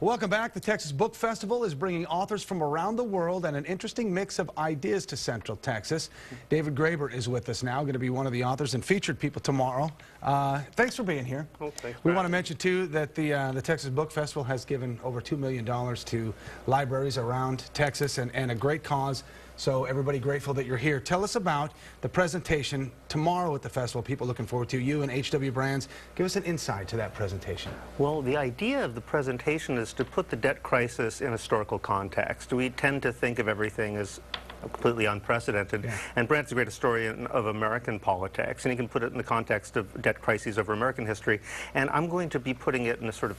Welcome back. The Texas Book Festival is bringing authors from around the world and an interesting mix of ideas to Central Texas. David Graeber is with us now, going to be one of the authors and featured people tomorrow. Thanks for being here. Well, thanks. We want to mention, too, that the Texas Book Festival has given over $2 million to libraries around Texas and a great cause. So everybody grateful that you're here. Tell us about the presentation tomorrow at the festival. People looking forward to you and HW Brands. Give us an insight to that presentation. Well, the idea of the presentation is to put the debt crisis in historical context. We tend to think of everything as completely unprecedented. Yeah. And Brandt's a great historian of American politics, and he can put it in the context of debt crises over American history. And I'm going to be putting it in a sort of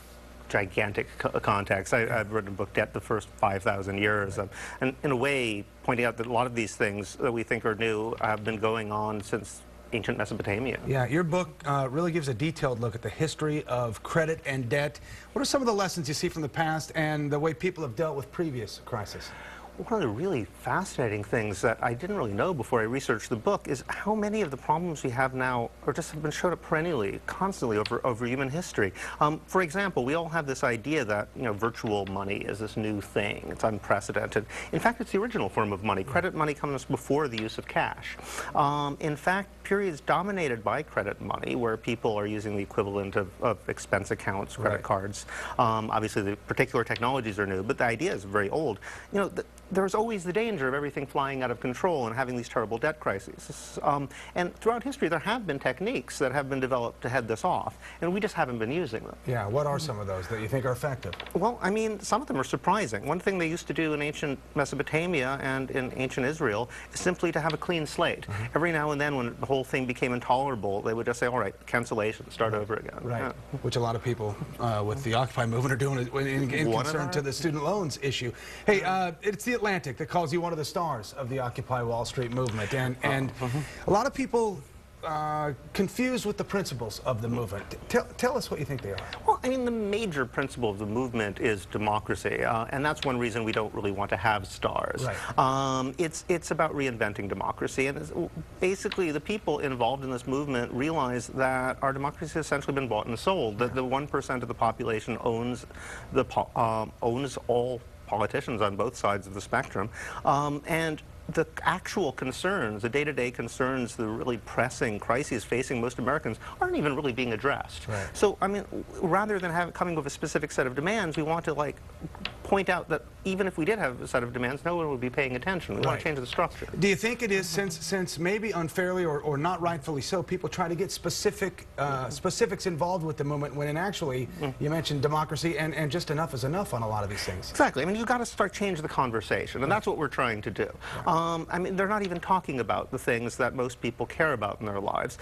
gigantic context. I've written a book, Debt, the First 5,000 Years, and in a way pointing out that a lot of these things that we think are new have been going on since ancient Mesopotamia. Yeah, your book really gives a detailed look at the history of credit and debt. What are some of the lessons you see from the past and the way people have dealt with previous crises? One of the really fascinating things that I didn't really know before I researched the book is how many of the problems we have now are just have been showed up perennially, constantly over human history. For example, we all have this idea that virtual money is this new thing. It's unprecedented. In fact, it's the original form of money. Credit money comes before the use of cash. In fact, periods dominated by credit money, where people are using the equivalent of expense accounts, credit cards. Obviously, the particular technologies are new, but the idea is very old. There's always the danger of everything flying out of control and having these terrible debt crises. And throughout history, there have been techniques that have been developed to head this off, and we just haven't been using them. Yeah, what are some of those that you think are effective? Well, I mean, some of them are surprising. One thing they used to do in ancient Mesopotamia and in ancient Israel is simply to have a clean slate. Every now and then, when the whole thing became intolerable, they would just say, all right, cancellation, start over again. Right, Yeah. which a lot of people with the Occupy movement are doing in concern to the student loans issue. Hey, it's the Atlantic that calls you one of the stars of the Occupy Wall Street movement, and a lot of people confused with the principles of the movement. Tell us what you think they are. Well, I mean, the major principle of the movement is democracy, and that's one reason we don't really want to have stars. Right. It's about reinventing democracy, and basically the people involved in this movement realize that our democracy has essentially been bought and sold, that the 1% of the population owns all politicians on both sides of the spectrum, and the actual concerns, the day-to-day concerns, the really pressing crises facing most Americans aren't even really being addressed. Right. So, I mean, rather than coming with a specific set of demands, we want to point out that even if we did have a set of demands, no one would be paying attention. We want to change the structure. Do you think it is, since maybe unfairly or not rightfully so, people try to get specifics involved with the movement when actually, you mentioned democracy and just enough is enough on a lot of these things? Exactly. I mean, you've got to start changing the conversation, and that's what we're trying to do. I mean, they're not even talking about the things that most people care about in their lives.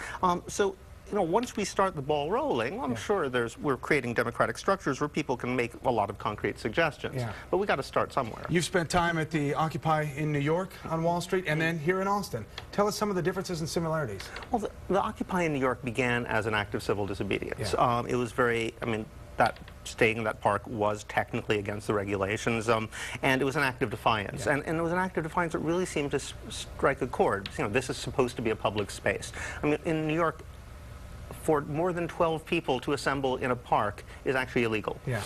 So, once we start the ball rolling, I'm sure we're creating democratic structures where people can make a lot of concrete suggestions. Yeah. But we got to start somewhere. You've spent time at the Occupy in New York on Wall Street and then here in Austin. Tell us some of the differences and similarities. Well, the Occupy in New York began as an act of civil disobedience. Yeah. It was very, I mean, that staying in that park was technically against the regulations, and it was an act of defiance. Yeah. And it was an act of defiance that really seemed to strike a chord. This is supposed to be a public space. I mean, in New York, for more than 12 people to assemble in a park is actually illegal. Yeah.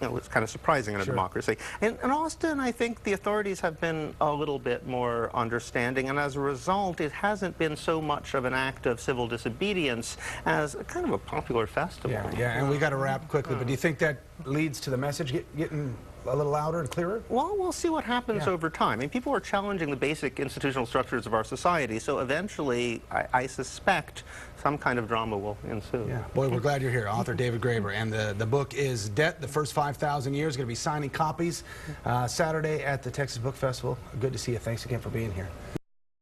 It's kind of surprising in a democracy. In Austin, I think the authorities have been a little bit more understanding, and as a result, it hasn't been so much of an act of civil disobedience as kind of a popular festival. Yeah, and we got to wrap quickly, but do you think that leads to the message getting a little louder and clearer? Well, we'll see what happens over time. I mean, people are challenging the basic institutional structures of our society, so eventually, I suspect some kind of drama will ensue. Yeah. Boy, we're glad you're here. Author David Graeber, and the book is Debt, the First 5,000 Years. Going to be signing copies Saturday at the Texas Book Festival. Good to see you. Thanks again for being here.